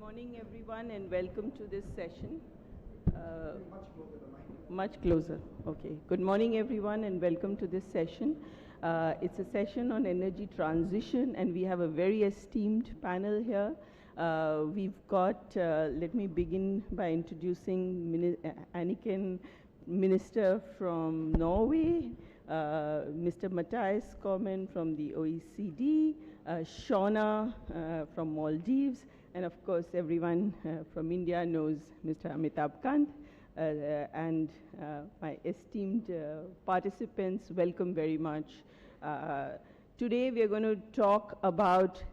morning, everyone, and welcome to this session. Much closer. Okay. Good morning, everyone, and welcome to this session. It's a session on energy transition, and we have a very esteemed panel here. We've got, let me begin by introducing Anniken, Minister from Norway, Mr. Matthijs Komen from the OECD, Shauna from Maldives, and of course everyone from India knows Mr. Amitabh Kant, and my esteemed participants, welcome very much. Today we are going to talk about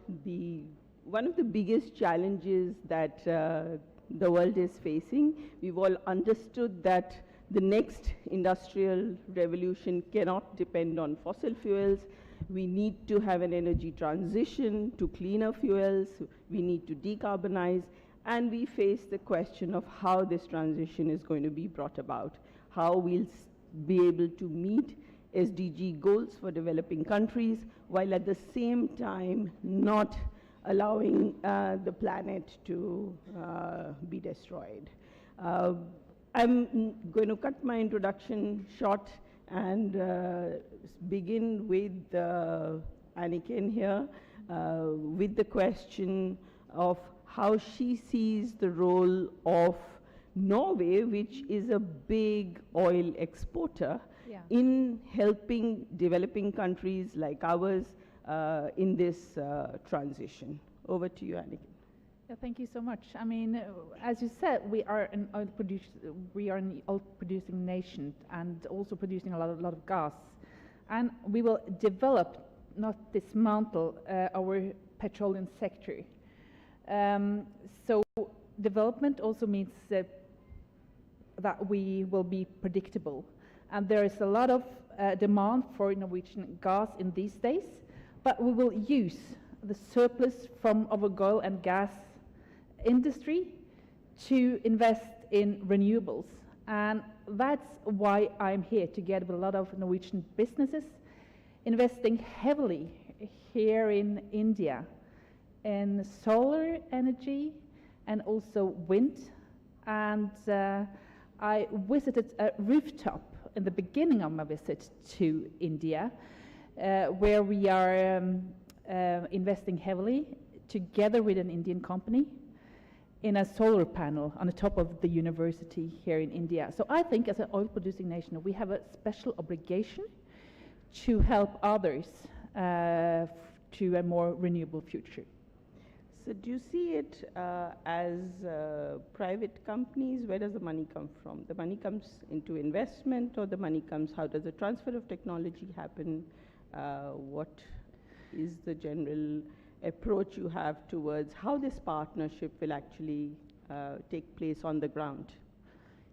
one of the biggest challenges that the world is facing. We've all understood that the next industrial revolution cannot depend on fossil fuels. We need to have an energy transition to cleaner fuels. We need to decarbonize. And we face the question of how this transition is going to be brought about, how we'll be able to meet SDG goals for developing countries, while at the same time not allowing the planet to be destroyed. I'm going to cut my introduction short and begin with Anniken here with the question of how she sees the role of Norway, which is a big oil exporter, in helping developing countries like ours in this transition. Over to you, Anniken. Thank you so much. I mean, as you said, we are an oil producing nation and also producing a lot of gas. And we will develop, not dismantle, our petroleum sector. So development also means that we will be predictable. And there is a lot of demand for Norwegian gas in these days, but we will use the surplus from our oil and gas industry to invest in renewables. And that's why I'm here, together with a lot of Norwegian businesses, investing heavily here in India in solar energy and also wind. And I visited a rooftop in the beginning of my visit to India, where we are investing heavily together with an Indian company in a solar panel on the top of the university here in India. So I think as an oil-producing nation, we have a special obligation to help others to a more renewable future. So do you see it as private companies? Where does the money come from? The money comes into investment, or the money comes, how does the transfer of technology happen? What is the general approach you have towards how this partnership will actually take place on the ground?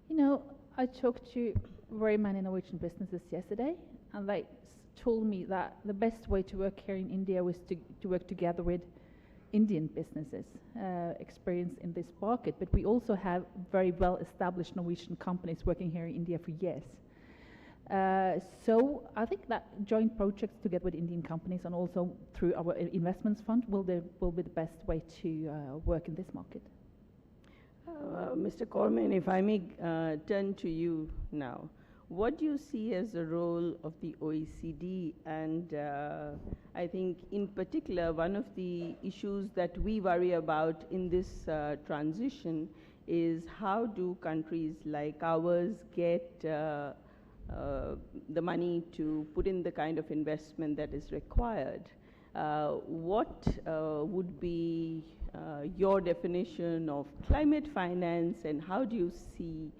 You know, I talked to very many Norwegian businesses yesterday, and they told me that the best way to work here in India was to work together with Indian businesses experienced in this market. But we also have very well established Norwegian companies working here in India for years. So I think that joint projects together with Indian companies and also through our investments fund will be the best way to work in this market. Mr. Komen, if I may turn to you now. What do you see as the role of the OECD? And I think in particular, one of the issues that we worry about in this transition is how do countries like ours get the money to put in the kind of investment that is required. What would be your definition of climate finance, and how do you see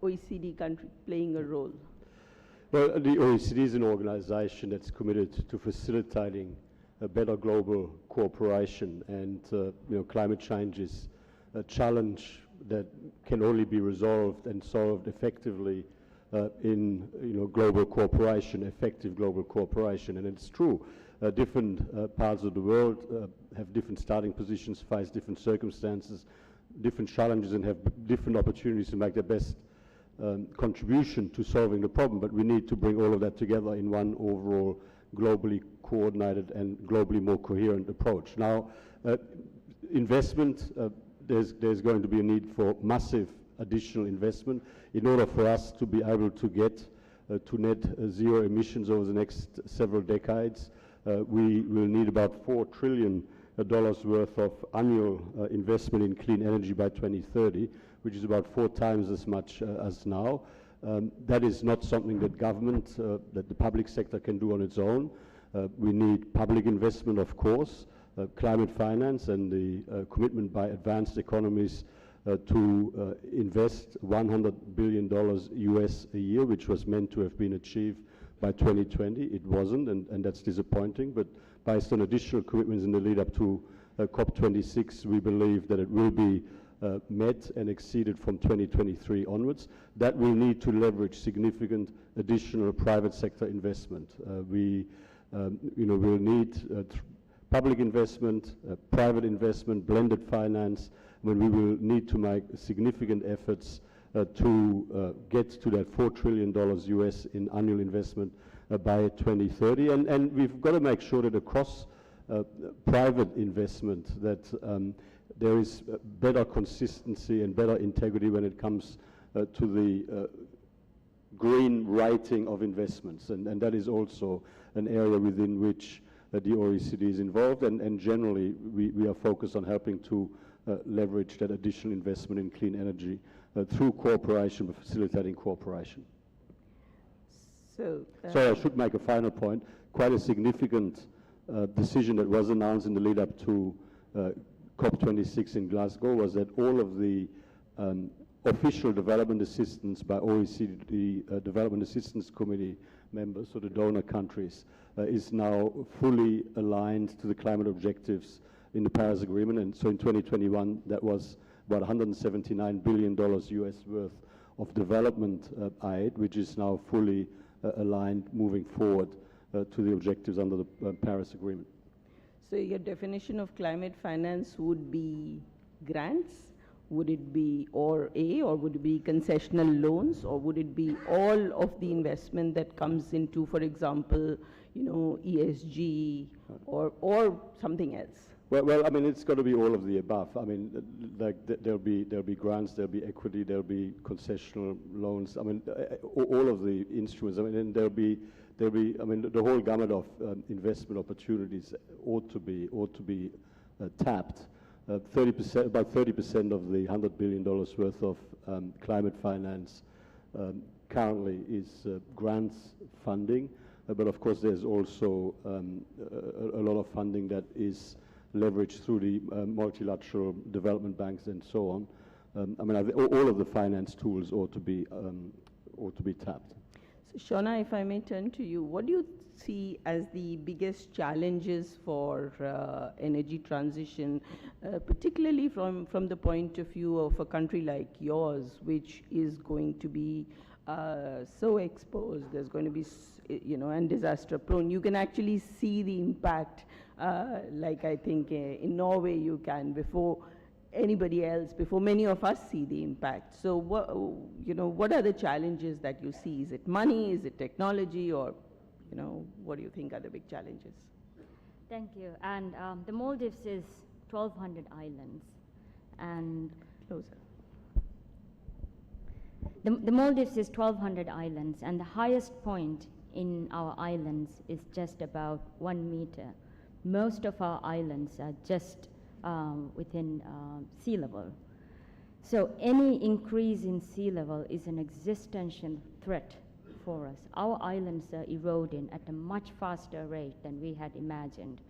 OECD countries playing a role? Well, the OECD is an organization that's committed to facilitating a better global cooperation, and climate change is a challenge that can only be resolved and solved effectively in global cooperation, effective global cooperation. And it's true, different parts of the world have different starting positions, face different circumstances, different challenges, and have different opportunities to make their best contribution to solving the problem. But we need to bring all of that together in one overall globally coordinated and globally more coherent approach. Now, investment, there's going to be a need for massive additional investment in order for us to be able to get to net zero emissions over the next several decades. We will need about $4 trillion worth of annual investment in clean energy by 2030, which is about 4 times as much as now. That is not something that government, that the public sector can do on its own. We need public investment, of course, climate finance, and the commitment by advanced economies to invest $100 billion US a year, which was meant to have been achieved by 2020. It wasn't, and that's disappointing. But based on additional commitments in the lead up to COP26, we believe that it will be met and exceeded from 2023 onwards. That will need to leverage significant additional private sector investment. We will need public investment, private investment, blended finance, when we will need to make significant efforts to get to that $4 trillion US in annual investment by 2030. And we've got to make sure that across private investment that there is better consistency and better integrity when it comes to the green rating of investments. And that is also an area within which the OECD is involved, and generally we are focused on helping to leverage that additional investment in clean energy through cooperation, facilitating cooperation. So I should make a final point. Quite a significant decision that was announced in the lead up to COP26 in Glasgow was that all of the official development assistance by OECD Development Assistance Committee members, so the donor countries, is now fully aligned to the climate objectives in the Paris Agreement. And so in 2021, that was about $179 billion US worth of development aid, which is now fully aligned moving forward to the objectives under the Paris Agreement. So your definition of climate finance would be grants? Would it be or would it be concessional loans, or would it be all of the investment that comes into, for example, ESG or something else? Well, I mean, it's got to be all of the above. I mean, there'll be grants, there'll be equity, there'll be concessional loans. I mean, all of the instruments. I mean, and there'll be. I mean, the whole gamut of investment opportunities ought to be tapped. 30%, about 30% of the $100 billion worth of climate finance currently is grants funding, but of course there's also a lot of funding that is leveraged through the multilateral development banks and so on. I mean, all of the finance tools ought to be tapped. So Shona, if I may turn to you, what do you see as the biggest challenges for energy transition, particularly from the point of view of a country like yours, which is going to be so exposed, there's going to be, and disaster prone. You can actually see the impact, like I think in Norway you can, before anybody else, before many of us see the impact. So what are the challenges that you see? Is it money? Is it technology? Or what do you think are the big challenges? Thank you. And the Maldives is 1,200 islands, and closer. The Maldives is 1,200 islands, and the highest point in our islands is just about 1 meter. Most of our islands are just within sea level. So any increase in sea level is an existential threat for us. Our islands are eroding at a much faster rate than we had imagined.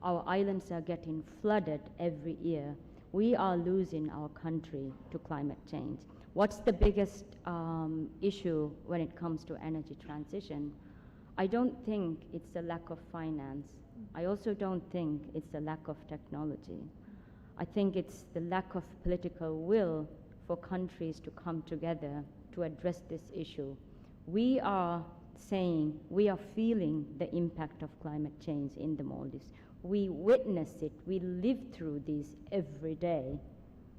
Our islands are getting flooded every year. We are losing our country to climate change. What's the biggest issue when it comes to energy transition? I don't think it's the lack of finance. I also don't think it's the lack of technology. I think it's the lack of political will for countries to come together to address this issue. We are saying, we are feeling the impact of climate change in the Maldives. We witness it, we live through this every day.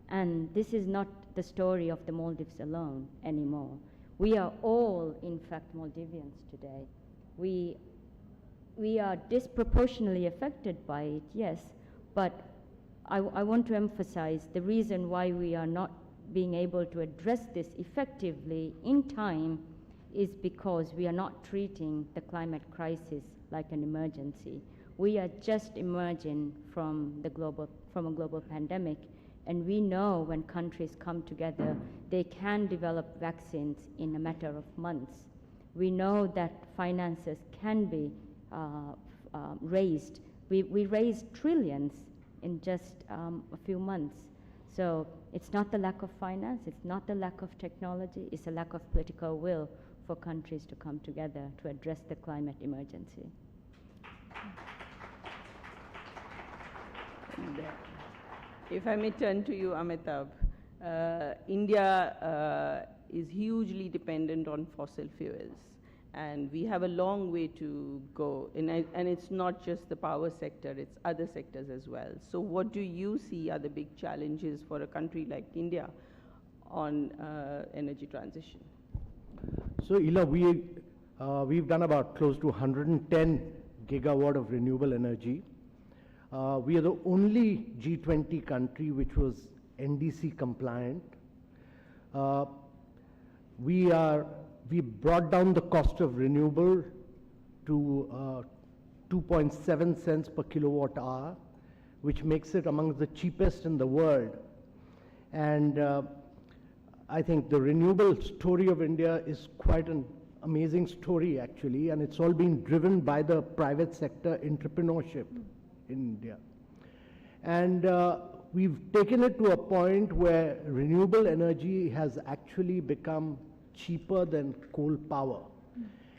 And this is not the story of the Maldives alone anymore. We are all, in fact, Maldivians today. We are disproportionately affected by it, yes, but I want to emphasize the reason why we are not being able to address this effectively in time is because we are not treating the climate crisis like an emergency. We are just emerging from a global pandemic, and we know when countries come together, they can develop vaccines in a matter of months. We know that finances can be raised. We raised trillions in just a few months. So it's not the lack of finance, it's not the lack of technology, it's a lack of political will for countries to come together to address the climate emergency. If I may turn to you, Amitabh, India is hugely dependent on fossil fuels, and we have a long way to go. And it's not just the power sector, it's other sectors as well. So what do you see are the big challenges for a country like India on energy transition? So, Ila, we've done about close to 110 gigawatt of renewable energy. We are the only G20 country which was NDC compliant. We brought down the cost of renewable to 2.7 cents per kilowatt hour, which makes it among the cheapest in the world. And I think the renewable story of India is quite an amazing story, actually, and it's all been driven by the private sector entrepreneurship in India. And we've taken it to a point where renewable energy has actually become cheaper than coal power.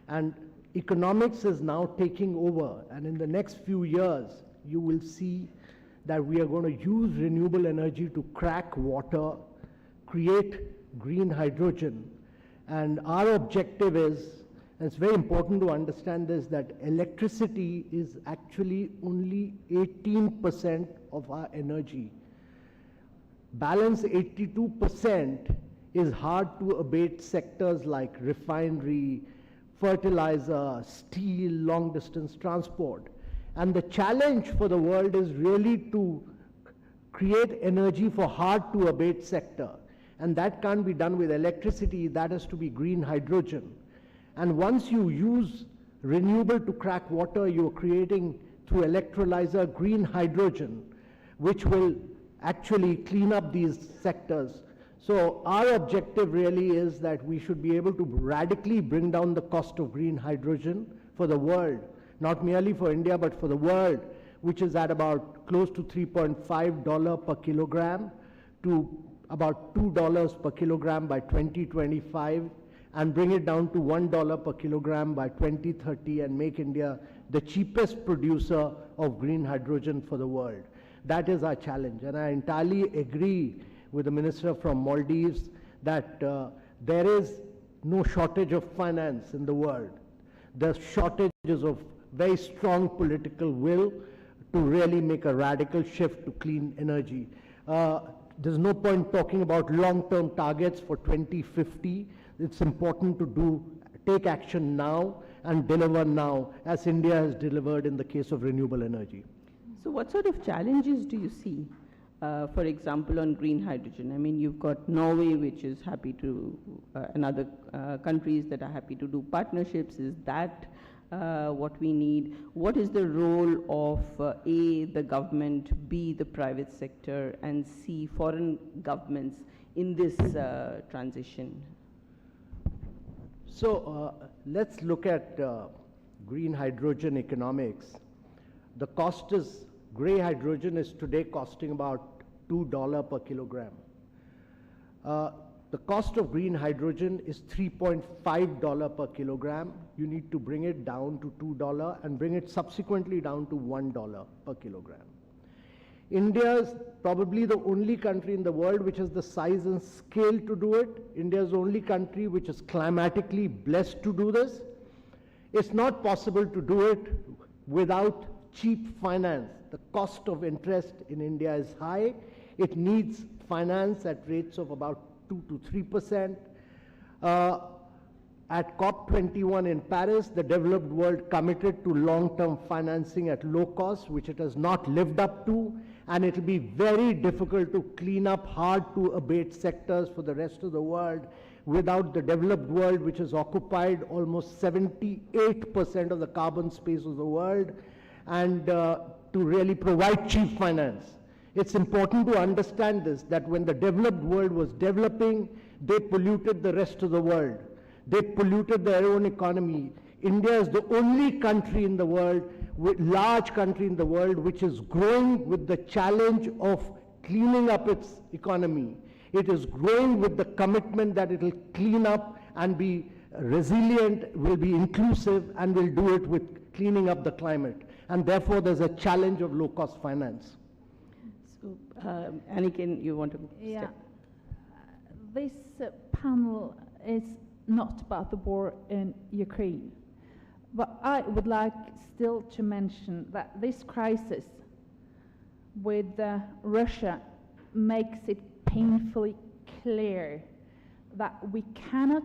And economics is now taking over, and in the next few years, you will see that we are going to use renewable energy to crack water, create green hydrogen. And our objective is, and it's very important to understand this, that electricity is actually only 18% of our energy. Balance 82% is hard to abate sectors like refinery, fertilizer, steel, long distance transport. And the challenge for the world is really to create energy for hard to abate sector. And that can't be done with electricity, that has to be green hydrogen. And once you use renewable to crack water, you're creating through electrolyzer green hydrogen, which will actually clean up these sectors. So our objective really is that we should be able to radically bring down the cost of green hydrogen for the world, not merely for India, but for the world, which is at about close to $3.5 per kilogram to about $2 per kilogram by 2025, and bring it down to $1 per kilogram by 2030 and make India the cheapest producer of green hydrogen for the world. That is our challenge, and I entirely agree with the minister from Maldives that there is no shortage of finance in the world. The shortage is of very strong political will to really make a radical shift to clean energy. There's no point talking about long-term targets for 2050. It's important to take action now and deliver now, as India has delivered in the case of renewable energy. So what sort of challenges do you see, for example, on green hydrogen? I mean, you've got Norway, which is happy to, and other countries that are happy to do partnerships. Is that what we need? What is the role of A, the government, B, the private sector, and C, foreign governments in this transition? So let's look at green hydrogen economics. The cost is, gray hydrogen is today costing about $2 per kilogram. The cost of green hydrogen is $3.5 per kilogram. You need to bring it down to $2 and bring it subsequently down to $1 per kilogram. India is probably the only country in the world which has the size and scale to do it. India is the only country which is climatically blessed to do this. It's not possible to do it without cheap finance. The cost of interest in India is high. It needs finance at rates of about 2 to 3%. At COP21 in Paris, the developed world committed to long-term financing at low cost, which it has not lived up to. and it will be very difficult to clean up hard to abate sectors for the rest of the world without the developed world, which has occupied almost 78% of the carbon space of the world, and to really provide cheap finance. It's important to understand this, that when the developed world was developing, they polluted the rest of the world. They polluted their own economy. India is the only country in the world, large country in the world, which is growing with the challenge of cleaning up its economy. It is growing with the commitment that it will clean up and be resilient, will be inclusive, and will do it with cleaning up the climate. And therefore, there's a challenge of low-cost finance. So, Anniken, you want to Yeah. step? This panel is not about the war in Ukraine. But I would like still to mention that this crisis with Russia makes it painfully clear that we cannot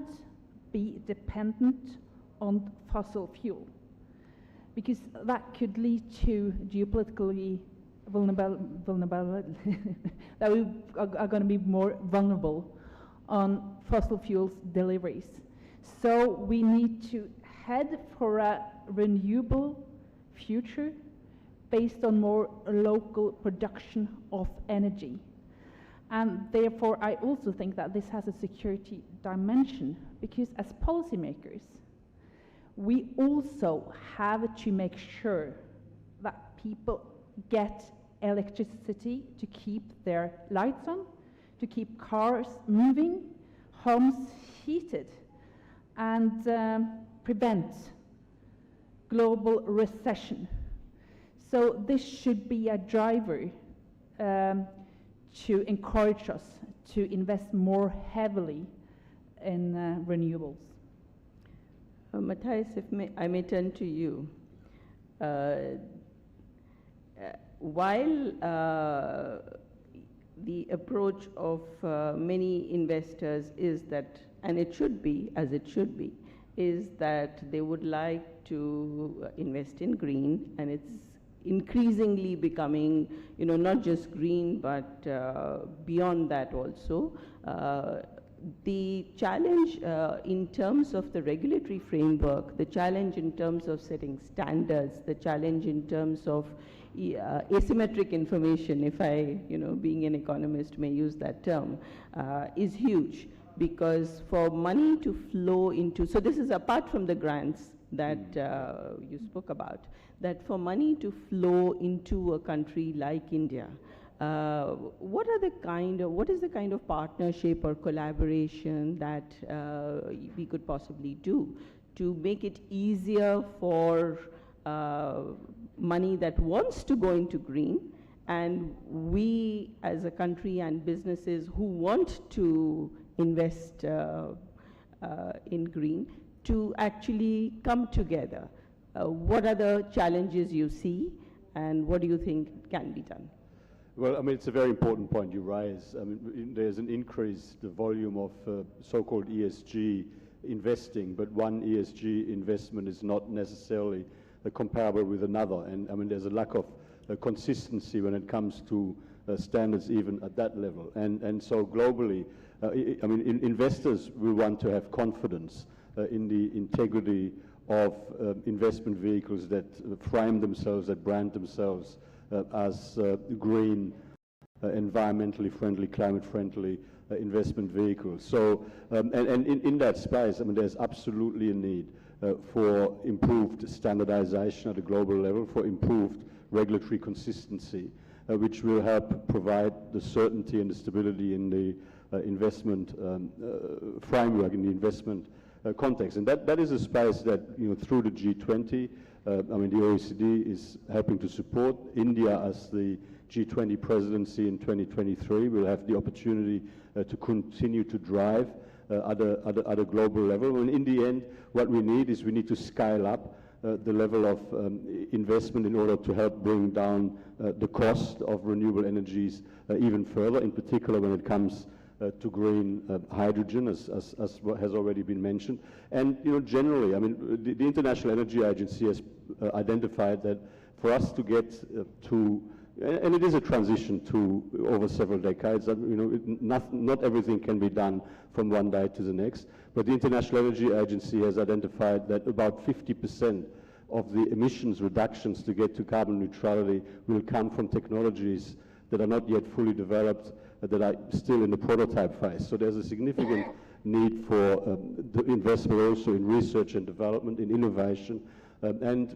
be dependent on fossil fuel, because that could lead to geopolitically vulnerable that we are going to be more vulnerable on fossil fuels deliveries. So we need to head for a renewable future based on more local production of energy. And therefore, I also think that this has a security dimension, because as policymakers, we also have to make sure that people get electricity to keep their lights on, to keep cars moving, homes heated, and prevent global recession. So this should be a driver to encourage us to invest more heavily in renewables. Matthias, if I may turn to you. While the approach of many investors is that, and it should be, as it should be, is that they would like to invest in green, and it's increasingly becoming, not just green, but beyond that also. The challenge in terms of the regulatory framework, the challenge in terms of setting standards, the challenge in terms of asymmetric information, if I, being an economist may use that term, is huge. Because for money to flow into, so this is apart from the grants that you spoke about, that for money to flow into a country like India, what is the kind of partnership or collaboration that we could possibly do to make it easier for money that wants to go into green, and we as a country and businesses who want to invest in green, to actually come together? What are the challenges you see, and what do you think can be done? Well, it's a very important point you raise. There's an increased volume of so-called ESG investing, but one ESG investment is not necessarily comparable with another. And there's a lack of consistency when it comes to standards even at that level. And so globally, investors will want to have confidence in the integrity of investment vehicles that frame themselves, that brand themselves as green, environmentally friendly, climate friendly investment vehicles. So, and in that space, there's absolutely a need for improved standardization at a global level, for improved regulatory consistency, which will help provide the certainty and the stability in the investment framework, in the investment context. And that is a space that, through the G20, the OECD is helping to support. India, as the G20 presidency in 2023, will have the opportunity to continue to drive at a global level. And in the end, what we need to scale up the level of investment in order to help bring down the cost of renewable energies even further, in particular when it comes to green hydrogen, as what has already been mentioned. And generally, the International Energy Agency has identified that for us to get to and it is a transition over several decades. Not everything can be done from one day to the next, but the International Energy Agency has identified that about 50% of the emissions reductions to get to carbon neutrality will come from technologies that are not yet fully developed, that are still in the prototype phase. So there's a significant need for the investment also in research and development, in innovation, and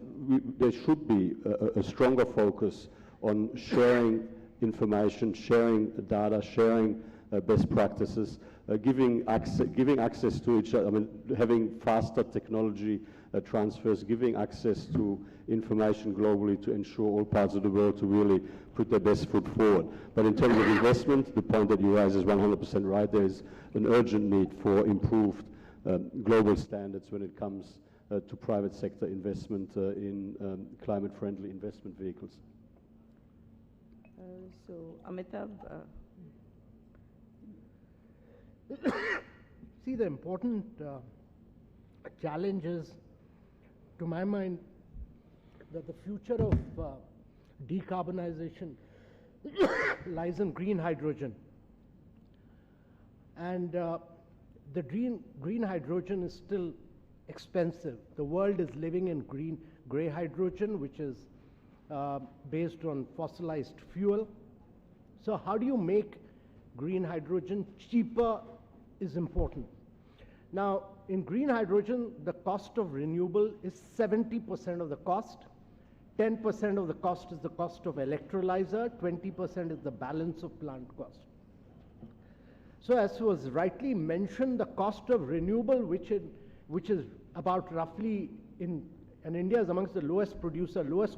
there should be a stronger focus on sharing information, sharing data, sharing best practices, giving access to each other, having faster technology transfers, giving access to information globally to ensure all parts of the world to really put their best foot forward. But in terms of investment, the point that you raise is 100% right. There is an urgent need for improved global standards when it comes to private sector investment in climate-friendly investment vehicles. So, Amitabh. See, the important challenge is, to my mind, that the future of decarbonization lies in green hydrogen. And the green hydrogen is still expensive. The world is living in gray hydrogen, which is based on fossilized fuel. So how do you make green hydrogen cheaper is important. Now, in green hydrogen, the cost of renewable is 70% of the cost. 10% of the cost is the cost of electrolyzer, 20% is the balance of plant cost. So as was rightly mentioned, the cost of renewable, which is about roughly and India is amongst the lowest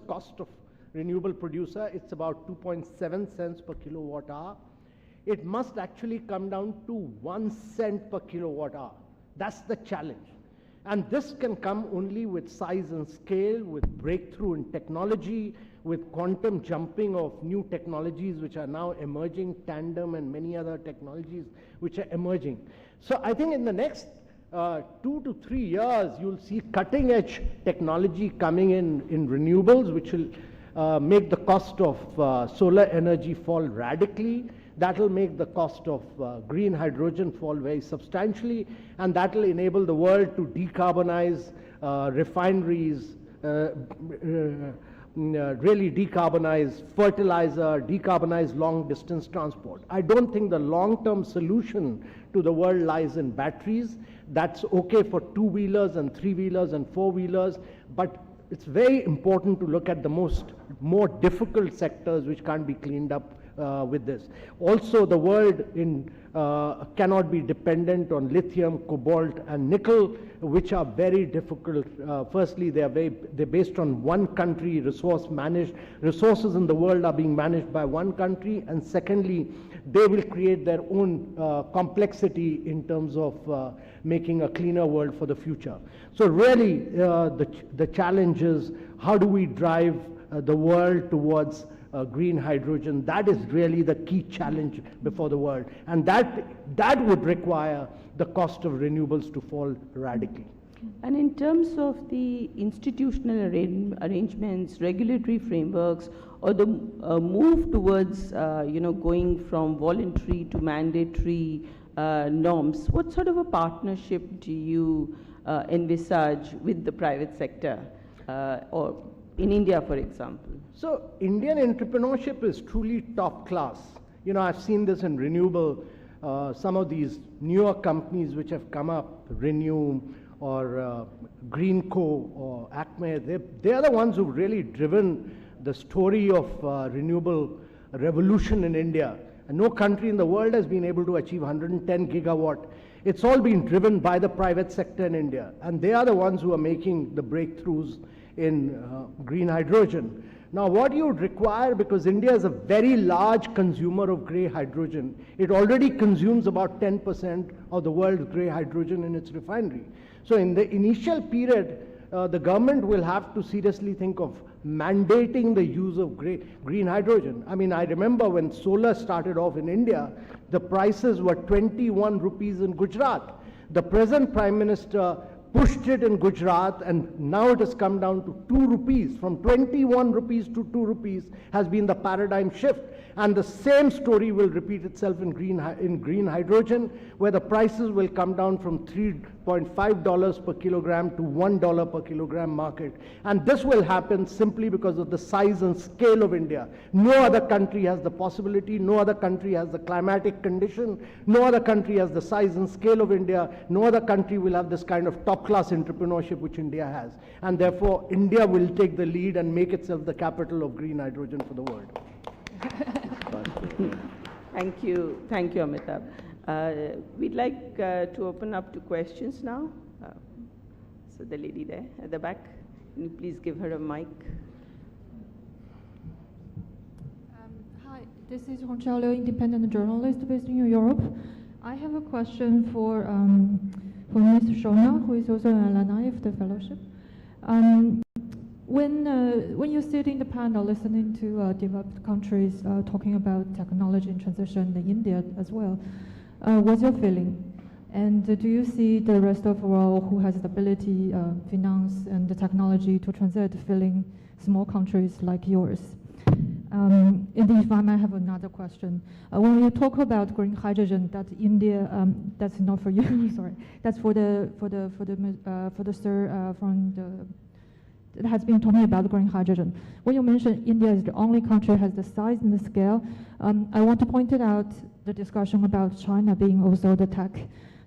cost of renewable producer, it's about 2.7 cents per kilowatt hour. It must actually come down to 1 cent per kilowatt hour. That's the challenge. And this can come only with size and scale, with breakthrough in technology, with quantum jumping of new technologies which are now emerging, tandem and many other technologies which are emerging. So I think in the next 2 to 3 years, you'll see cutting edge technology coming in renewables, which will make the cost of solar energy fall radically. That will make the cost of green hydrogen fall very substantially, and that will enable the world to decarbonize refineries, really decarbonize fertilizer, decarbonize long distance transport. I don't think the long-term solution to the world lies in batteries. That's okay for two-wheelers and three-wheelers and four-wheelers, but it's very important to look at the more difficult sectors which can't be cleaned up with this. Also, the world cannot be dependent on lithium, cobalt, and nickel, which are very difficult. Firstly, they're based on one country resources in the world are being managed by one country, and secondly, they will create their own complexity in terms of making a cleaner world for the future. So really, the challenge is how do we drive the world towards green hydrogen? That is really the key challenge before the world, and that would require the cost of renewables to fall radically. And in terms of the institutional arrangements, regulatory frameworks, or the move towards going from voluntary to mandatory norms, what sort of a partnership do you envisage with the private sector, or in India, for example? So Indian entrepreneurship is truly top class. I've seen this in renewable. Some of these newer companies which have come up, Renew or Greenco or Acme, they are the ones who've really driven the story of renewable revolution in India. And no country in the world has been able to achieve 110 gigawatt. It's all been driven by the private sector in India. And they are the ones who are making the breakthroughs in green hydrogen. Now, what you would require, because India is a very large consumer of grey hydrogen, it already consumes about 10% of the world's grey hydrogen in its refinery. So in the initial period, the government will have to seriously think of mandating the use of green hydrogen. I mean, I remember when solar started off in India, the prices were 21 rupees in Gujarat. The present Prime Minister pushed it in Gujarat, and now it has come down to 2 rupees. From 21 rupees to 2 rupees has been the paradigm shift. And the same story will repeat itself in green hydrogen, where the prices will come down from $3.5 per kilogram to $1 per kilogram market. And this will happen simply because of the size and scale of India. No other country has the possibility, no other country has the climatic condition, no other country has the size and scale of India, no other country will have this kind of top-class entrepreneurship which India has. And therefore, India will take the lead and make itself the capital of green hydrogen for the world. Thank you, Amitabh. We'd like to open up to questions now. So the lady there at the back, can you please give her a mic? Hi, this is Ronchalo, independent journalist based in Europe. I have a question for Ms. Shona, who is also an alumni of the fellowship. When you sit in the panel listening to developed countries talking about technology and transition in India as well, what's your feeling? And do you see the rest of the world who has the ability, finance and the technology to transit feeling small countries like yours? If I might have another question. When you talk about green hydrogen, that India, that's not for you, sorry. That's for the sir from the that has been talking about green hydrogen. When you mentioned India is the only country has the size and the scale, I want to point it out the discussion about China being also the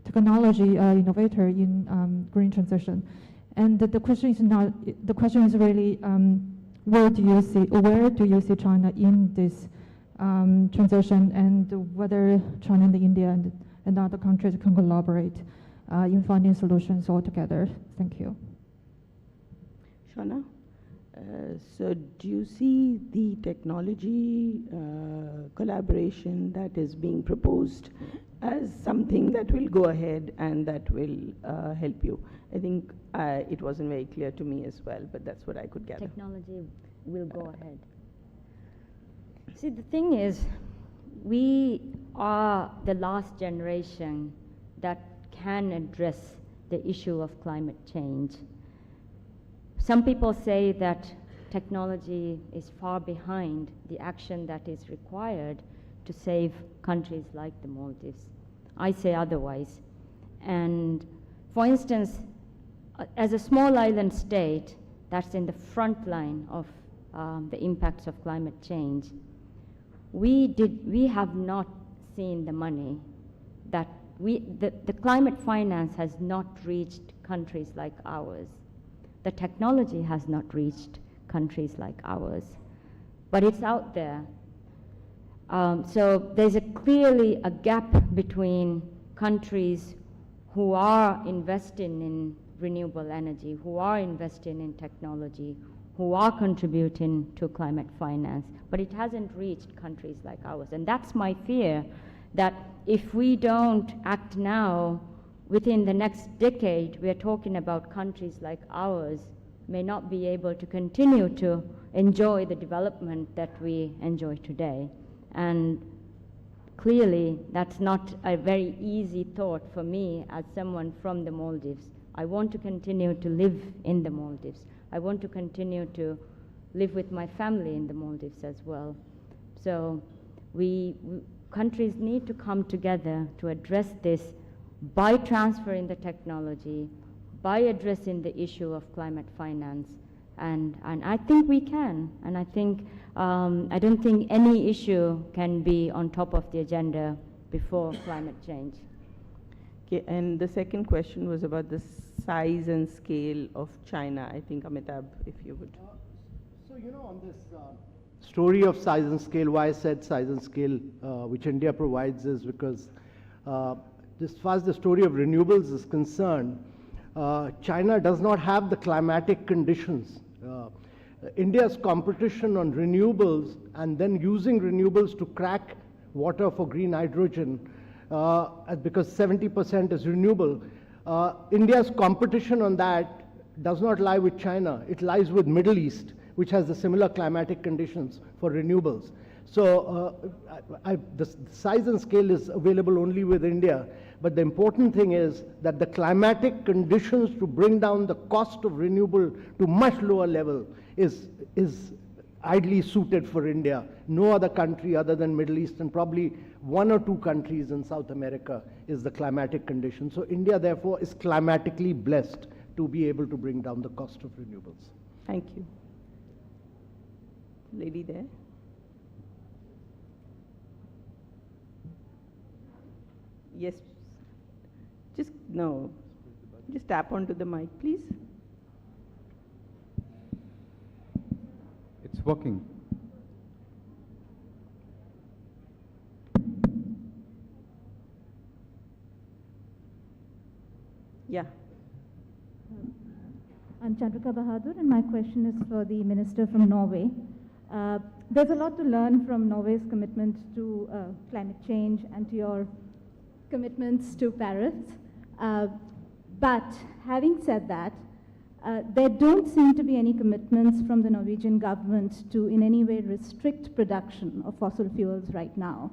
technology innovator in green transition. And the question is not, the question is really, where do you see China in this transition, and whether China and India and other countries can collaborate in finding solutions all together? Thank you. Shona, so do you see the technology collaboration that is being proposed as something that will go ahead and that will help you? I think it wasn't very clear to me as well, but that's what I could gather. Technology will go ahead. See, the thing is, we are the last generation that can address the issue of climate change. Some people say that technology is far behind the action that is required to save countries like the Maldives. I say otherwise. And for instance, as a small island state that's in the front line of the impacts of climate change, we have not seen the money that the climate finance has not reached countries like ours. The technology has not reached countries like ours, but it's out there. So there's clearly a gap between countries who are investing in renewable energy, who are investing in technology, who are contributing to climate finance, but it hasn't reached countries like ours. And that's my fear, that if we don't act now, within the next decade, we are talking about countries like ours may not be able to continue to enjoy the development that we enjoy today. And clearly, that's not a very easy thought for me as someone from the Maldives. I want to continue to live in the Maldives. I want to continue to live with my family in the Maldives as well. So countries need to come together to address this by transferring the technology, by addressing the issue of climate finance. And I think we can. And I think, I don't think any issue can be on top of the agenda before climate change. Okay, and the second question was about the size and scale of China. I think, Amitabh, if you would. So, on this story of size and scale, why I said size and scale, which India provides, is because as far as the story of renewables is concerned, China does not have the climatic conditions. India's competition on renewables and then using renewables to crack water for green hydrogen, because 70% is renewable, India's competition on that does not lie with China. It lies with Middle East, which has the similar climatic conditions for renewables. So the size and scale is available only with India, but the important thing is that the climatic conditions to bring down the cost of renewable to much lower level is ideally suited for India. No other country other than Middle East and probably 1 or 2 countries in South America is the climatic condition. So India therefore is climatically blessed to be able to bring down the cost of renewables. Thank you. Lady there. Yes. Just tap onto the mic, please. It's working. Yeah. I'm Chandrika Bahadur, and my question is for the Minister from Norway. There's a lot to learn from Norway's commitment to climate change and to your commitments to Paris. But having said that, there don't seem to be any commitments from the Norwegian government to in any way restrict production of fossil fuels right now.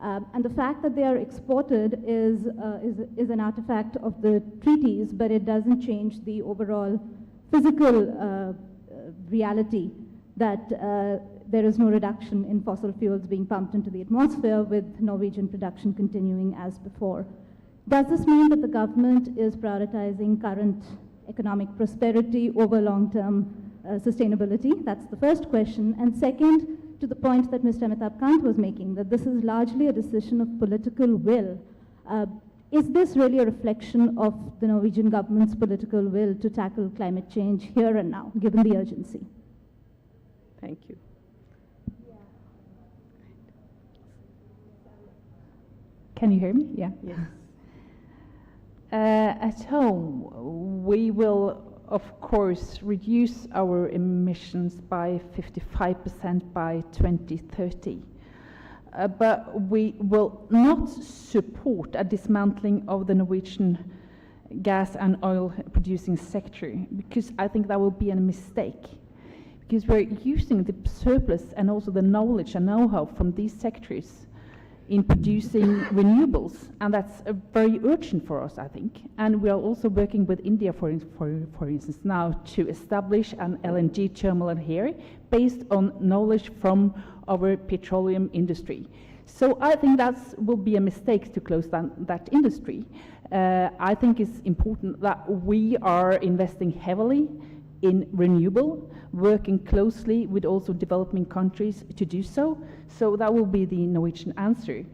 And the fact that they are exported is an artifact of the treaties, but it doesn't change the overall physical reality that there is no reduction in fossil fuels being pumped into the atmosphere, with Norwegian production continuing as before. Does this mean that the government is prioritizing current economic prosperity over long-term sustainability? That's the first question. And second, to the point that Mr. Amitabh Kant was making, that this is largely a decision of political will. Is this really a reflection of the Norwegian government's political will to tackle climate change here and now, given the urgency? Thank you. Can you hear me? Yeah. Yes. At home, we will, of course, reduce our emissions by 55% by 2030. But we will not support a dismantling of the Norwegian gas and oil producing sector, because I think that will be a mistake. Because we're using the surplus and also the knowledge and know-how from these sectors in producing renewables, and that's very urgent for us, I think. And we are also working with India, for instance, now to establish an LNG terminal here based on knowledge from our petroleum industry. So I think that will be a mistake to close down that industry. I think it's important that we are investing heavily in renewable, working closely with also developing countries to do so. So that will be the Norwegian answer.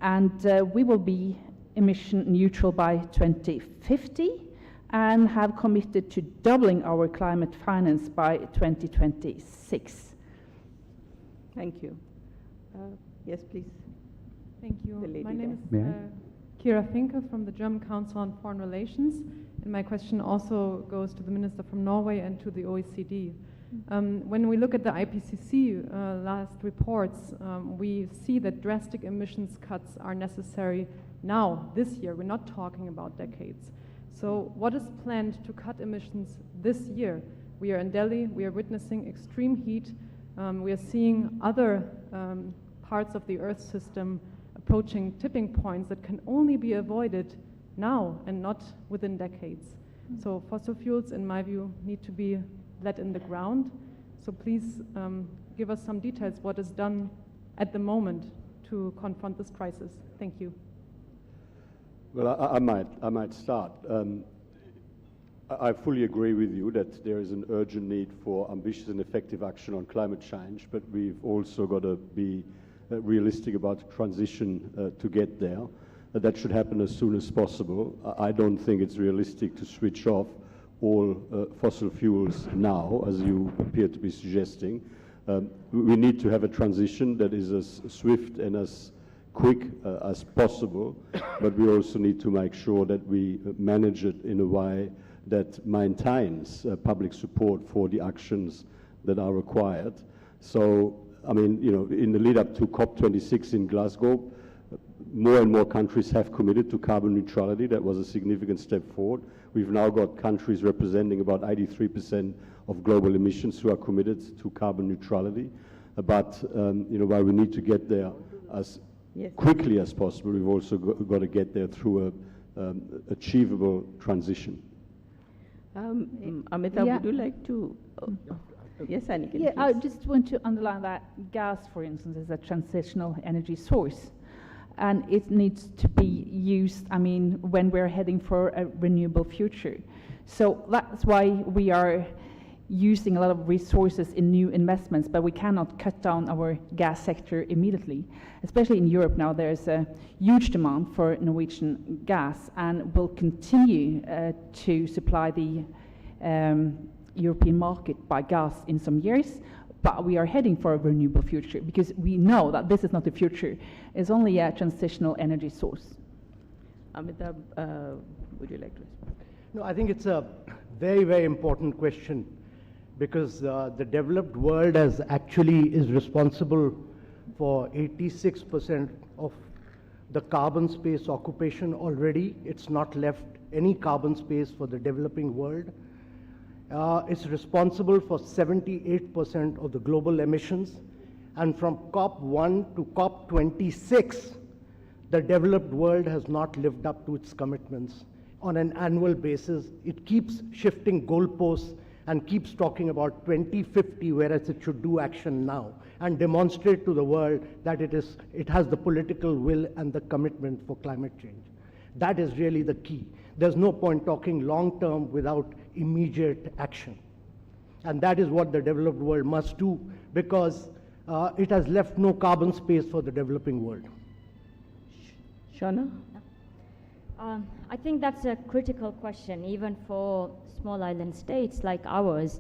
And we will be emission neutral by 2050 and have committed to doubling our climate finance by 2026. Thank you. Yes, please. Thank you. My name is May I? Kira Finke from the German Council on Foreign Relations. And my question also goes to the Minister from Norway and to the OECD. When we look at the IPCC last reports, we see that drastic emissions cuts are necessary now, this year. We're not talking about decades. So what is planned to cut emissions this year? We are in Delhi, we are witnessing extreme heat. We are seeing other parts of the Earth system approaching tipping points that can only be avoided now and not within decades. So fossil fuels, in my view, need to be let in the ground. So please give us some details what is done at the moment to confront this crisis. Thank you. Well, I might start. I fully agree with you that there is an urgent need for ambitious and effective action on climate change, but we've also got to be realistic about the transition to get there. That should happen as soon as possible. I don't think it's realistic to switch off all fossil fuels now, as you appear to be suggesting. We need to have a transition that is as swift and as quick as possible, but we also need to make sure that we manage it in a way that maintains public support for the actions that are required. So, I mean, you know, in the lead up to COP26 in Glasgow, more and more countries have committed to carbon neutrality. That was a significant step forward. We've now got countries representing about 83% of global emissions who are committed to carbon neutrality. But while we need to get there as quickly as possible, we've also got to get there through a achievable transition. Amita, would you like to? Yes, Aniket. Yeah, I just want to underline that gas, for instance, is a transitional energy source. And it needs to be used, when we're heading for a renewable future. So that's why we are using a lot of resources in new investments, but we cannot cut down our gas sector immediately. Especially in Europe now, there's a huge demand for Norwegian gas, and will continue to supply the European market by gas in some years. But we are heading for a renewable future, because we know that this is not the future. It's only a transitional energy source. Amitabh, would you like to respond? No, I think it's a very, very important question, because the developed world is responsible for 86% of the carbon space occupation already. It's not left any carbon space for the developing world. It's responsible for 78% of the global emissions. And from COP1 to COP26, the developed world has not lived up to its commitments. On an annual basis, it keeps shifting goalposts and keeps talking about 2050, whereas it should do action now and demonstrate to the world that it has the political will and the commitment for climate change. That is really the key. There's no point talking long term without immediate action. And that is what the developed world must do, because it has left no carbon space for the developing world. Shauna? I think that's a critical question, even for small island states like ours.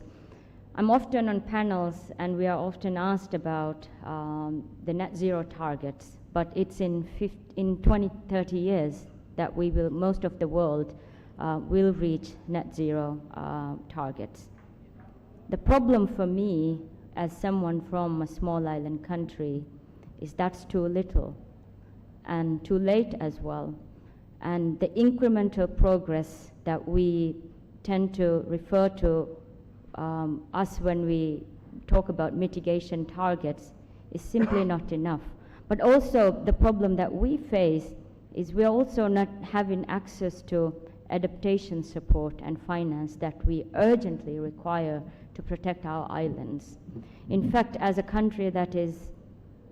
I'm often on panels, and we are often asked about the net zero targets, but it's in 20, 30 years that most of the world will reach net zero targets. The problem for me, as someone from a small island country, is that's too little and too late as well. And the incremental progress that we tend to refer to us when we talk about mitigation targets is simply not enough. But also the problem that we face is we're also not having access to adaptation support and finance that we urgently require to protect our islands. In fact, as a country that is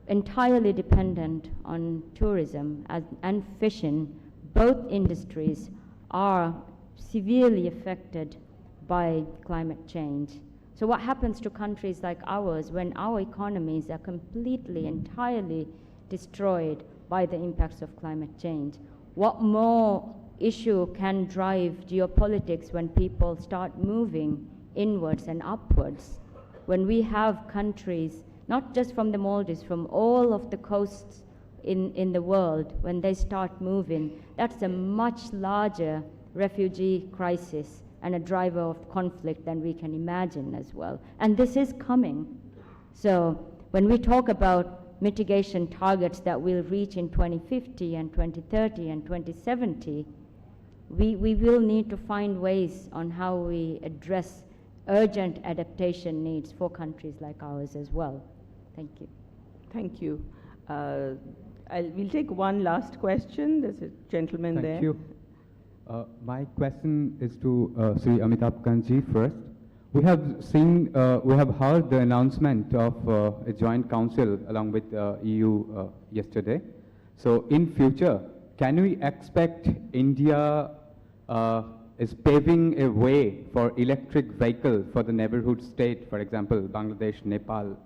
entirely dependent on tourism and fishing, both industries are severely affected by climate change. So what happens to countries like ours when our economies are completely, entirely destroyed by the impacts of climate change? What more issue can drive geopolitics when people start moving inwards and upwards? When we have countries, not just from the Maldives, from all of the coasts in the world, when they start moving, that's a much larger refugee crisis and a driver of conflict than we can imagine as well. And this is coming. So when we talk about mitigation targets that we'll reach in 2050 and 2030 and 2070, we will need to find ways on how we address urgent adaptation needs for countries like ours as well. Thank you. Thank you. We'll take one last question. There's a gentleman there. Thank you. My question is to Sri Amitabh Kanji first. We have heard the announcement of a joint council along with EU yesterday. So in future, can we expect India is paving a way for electric vehicle for the neighborhood state, for example, Bangladesh, Nepal,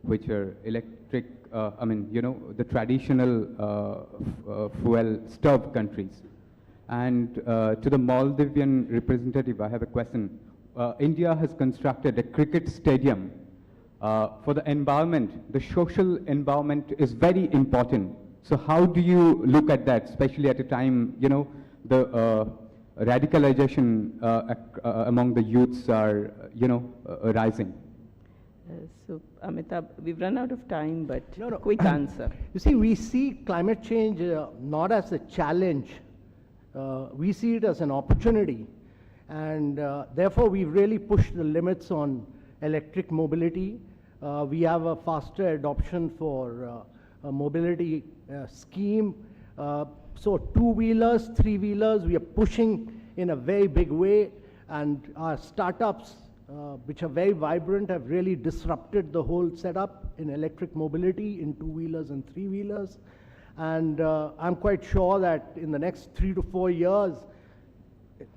which are electric, the traditional fuel stove countries? And to the Maldivian representative, I have a question. India has constructed a cricket stadium for the environment. The social environment is very important. So how do you look at that, especially at a time, the radicalization among the youths are, rising? So, Amitabh, we've run out of time, but quick answer. You see, we see climate change not as a challenge. We see it as an opportunity. And therefore, we've really pushed the limits on electric mobility. We have a faster adoption for a mobility scheme. So two-wheelers, three-wheelers, we are pushing in a very big way, and our startups, which are very vibrant, have really disrupted the whole setup in electric mobility in two-wheelers and three-wheelers. And I'm quite sure that in the next 3 to 4 years,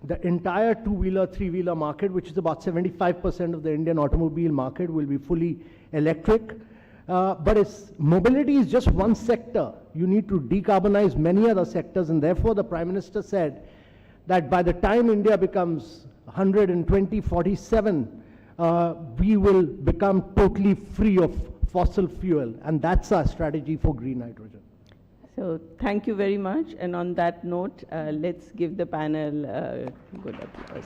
the entire two-wheeler, three-wheeler market, which is about 75% of the Indian automobile market, will be fully electric. But mobility is just one sector. You need to decarbonize many other sectors, and therefore the Prime Minister said that by the time India becomes 147, we will become totally free of fossil fuel, and that's our strategy for green hydrogen. So thank you very much. And on that note, let's give the panel a good applause.